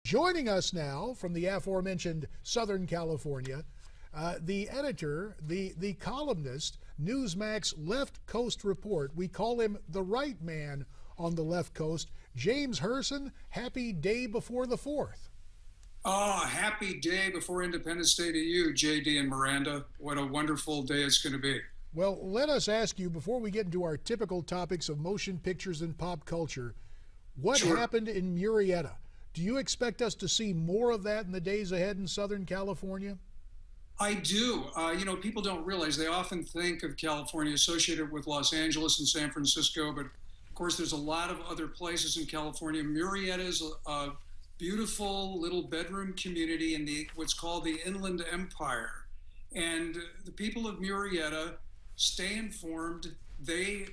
Joining us now from the aforementioned Southern California, the editor, the columnist, Newsmax Left Coast Report. We call him the right man on the left coast. James Hirsen, happy day before the 4th. Oh, happy day before Independence Day to you, JD and Miranda. What a wonderful day it's going to be. Well, let us ask you, before we get into our typical topics of motion pictures and pop culture, what happened in Murrieta? Do you expect us to see more of that in the days ahead in Southern California? I do. People don't realize, they often think of California associated with Los Angeles and San Francisco, but of course there's a lot of other places in California. Murrieta is a beautiful little bedroom community in what's called the Inland Empire. And the people of Murrieta stay informed. They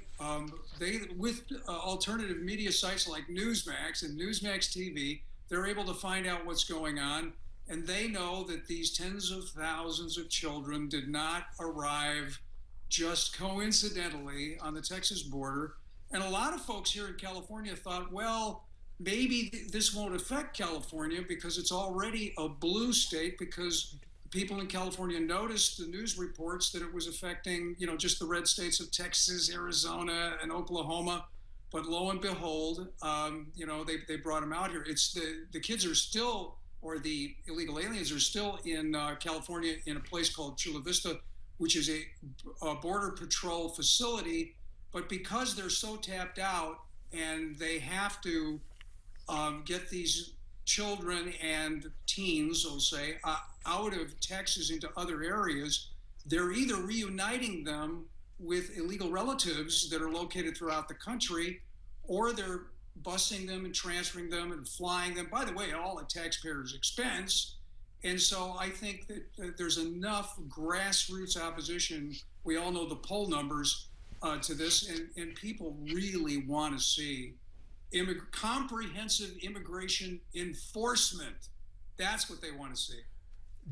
with alternative media sites like Newsmax and Newsmax TV, they're able to find out what's going on. And they know that these tens of thousands of children did not arrive just coincidentally on the Texas border. And a lot of folks here in California thought, well, maybe this won't affect California because it's already a blue state, because people in California noticed the news reports that it was affecting, just the red states of Texas, Arizona, and Oklahoma. But lo and behold, they brought them out here. It's the kids are still, or the illegal aliens are still in California in a place called Chula Vista, which is a border patrol facility. But because they're so tapped out and they have to get these children and teens, we'll say, out of Texas into other areas, they're either reuniting them with illegal relatives that are located throughout the country, or they're busing them and transferring them and flying them, by the way, all at taxpayers' expense. And so I think that there's enough grassroots opposition. We all know the poll numbers to this, and people really want to see comprehensive immigration enforcement. That's what they want to see.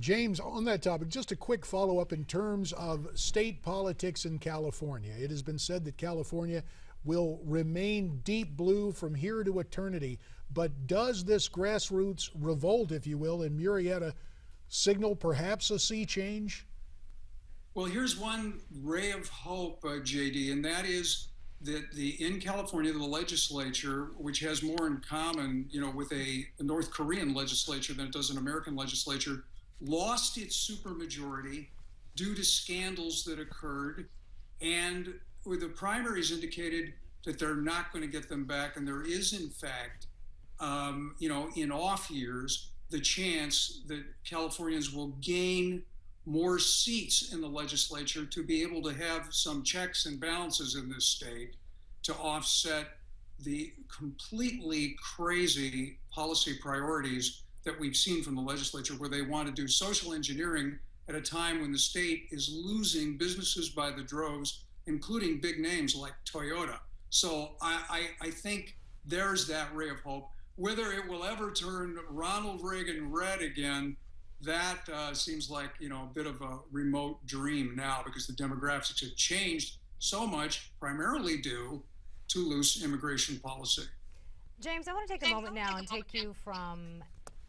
James, on that topic, just a quick follow-up in terms of state politics in California. It has been said that California will remain deep blue from here to eternity, but does this grassroots revolt, if you will, in Murrieta signal perhaps a sea change? Well, here's one ray of hope, JD, and that is that in California, the legislature, which has more in common, with a North Korean legislature than it does an American legislature, lost its supermajority due to scandals that occurred, and the primaries indicated that they're not going to get them back. And there is, in fact, in off years, the chance that Californians will gain more seats in the legislature to be able to have some checks and balances in this state to offset the completely crazy policy priorities that we've seen from the legislature, where they want to do social engineering at a time when the state is losing businesses by the droves, including big names like Toyota. So I think there's that ray of hope. Whether it will ever turn Ronald Reagan red again, that seems like a bit of a remote dream now, because the demographics have changed so much, primarily due to loose immigration policy. James, I want to take a moment now and take you from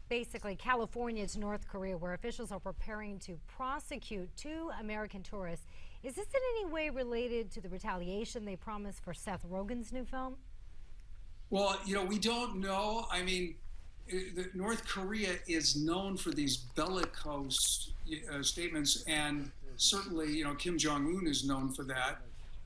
basically California to North Korea, where officials are preparing to prosecute 2 American tourists. Is this in any way related to the retaliation they promised for Seth Rogen's new film? Well, we don't know. I mean, North Korea is known for these bellicose statements, and certainly, Kim Jong-un is known for that.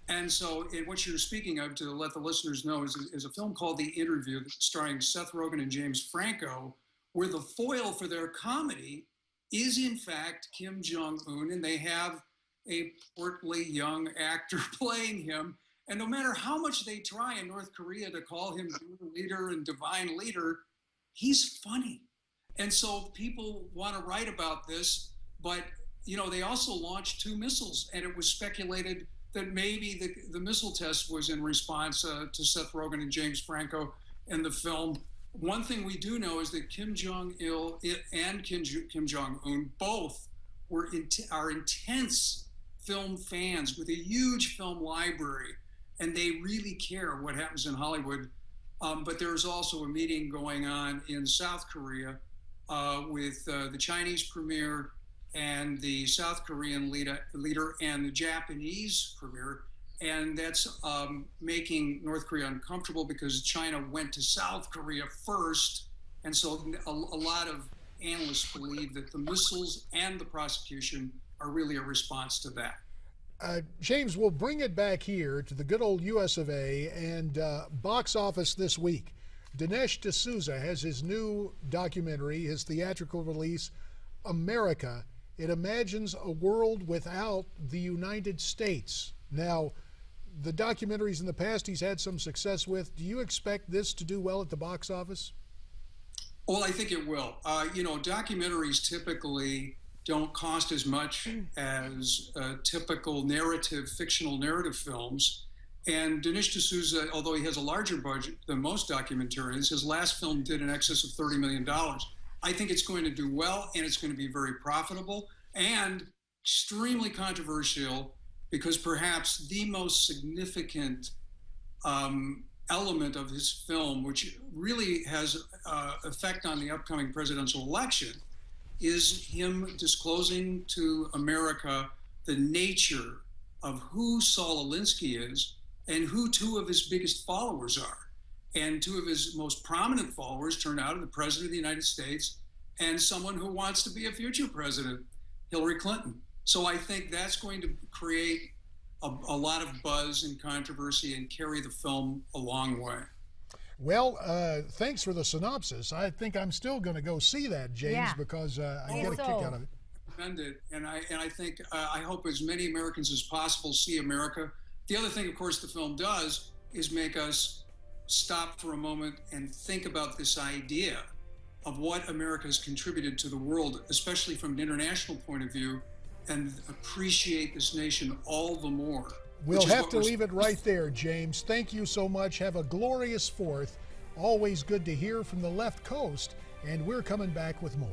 And so what you're speaking of, to let the listeners know, is a film called The Interview, starring Seth Rogen and James Franco, where the foil for their comedy is, in fact, Kim Jong-un, and they have a portly young actor playing him. And no matter how much they try in North Korea to call him leader and divine leader, he's funny. And so people want to write about this, but, they also launched 2 missiles, and it was speculated that maybe the missile test was in response to Seth Rogen and James Franco in the film. One thing we do know is that Kim Jong-il and Kim Jong-un both are intense film fans with a huge film library, and they really care what happens in Hollywood. But there's also a meeting going on in South Korea with the Chinese premier and the South Korean leader and the Japanese premier. And that's making North Korea uncomfortable because China went to South Korea first. And so a lot of analysts believe that the missiles and the prosecution are really a response to that. James, we'll bring it back here to the good old US of A and box office this week. Dinesh D'Souza has his new documentary, his theatrical release, America. It imagines a world without the United States. Now, the documentaries in the past he's had some success with. Do you expect this to do well at the box office? Well, I think it will. Documentaries typically don't cost as much as typical fictional narrative films. And Dinesh D'Souza, although he has a larger budget than most documentarians, his last film did in excess of $30 million. I think it's going to do well, and it's going to be very profitable and extremely controversial, because perhaps the most significant element of his film, which really has effect on the upcoming presidential election, is him disclosing to America the nature of who Saul Alinsky is and who two of his biggest followers are. And two of his most prominent followers turn out to the President of the United States and someone who wants to be a future president, Hillary Clinton. So I think that's going to create a lot of buzz and controversy and carry the film a long way. Well, thanks for the synopsis. I think I'm still going to go see that, James, because I get a kick out of it. And I think I hope as many Americans as possible see America. The other thing, of course, the film does is make us stop for a moment and think about this idea of what America has contributed to the world, especially from an international point of view, and appreciate this nation all the more. We'll have to leave it right there, James. Thank you so much. Have a glorious 4th. Always good to hear from the left coast, and we're coming back with more.